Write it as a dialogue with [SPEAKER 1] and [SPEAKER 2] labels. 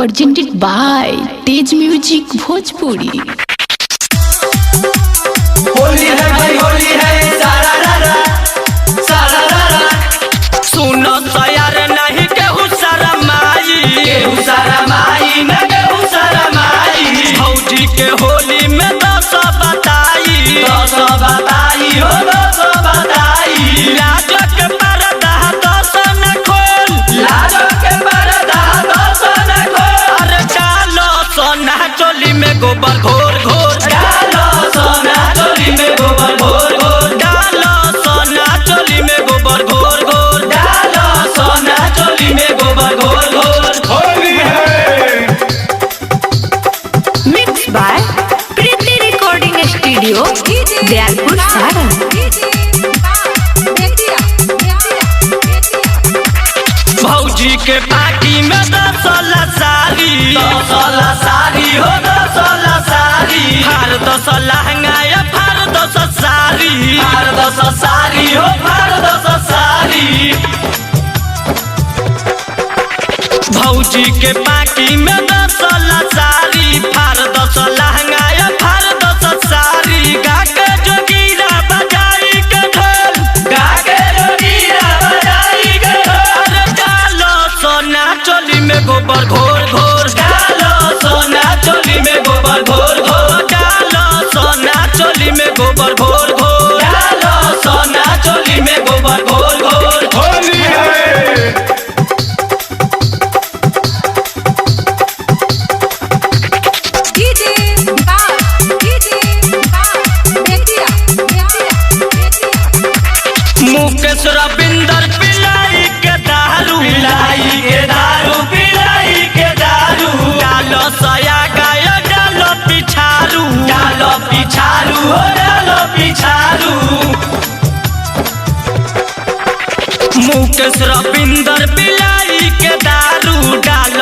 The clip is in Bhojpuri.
[SPEAKER 1] presented by Tej Music Bhojpuri।
[SPEAKER 2] Holi है भाई होली है सारा रारा सुनो तो यार नहीं केहू सारा माई न केहू सारा माई भौजी के होली में दस बताई हो दस बताई लाज के पर्दा दस न खोल अरे डालो सोना चोली में गोबर घोर डालो सोना चोली में गोबर घोर डालो सोना चोली में गोबर घोर डालो सोना चोली में गोबर घोर होली है।
[SPEAKER 1] Mixed by Preeti Recording Studio, Dayalpur, Saran।
[SPEAKER 2] भौजी के पार्टी में दस सारी हो दस सारी फार दस लहंगा या फार दस सारी हो फार दस सारी भौजी के पार्टी में दस सारी फार दस लहंगा या फार दस सारी गा के जोगीरा बजाई के ढोल अरे डालो सोना चोली में गोबर घोर डालो सोना चोली में गोबर घोर डालो सोना चोली में गोबर घोर डालो सोना चोली में गोबर घोर होली है। मुकेश रविंदर पिलाई के दारू डालो सया गाय डालो पिछारू मुकेश रविंदर पिलाई के दारू डालो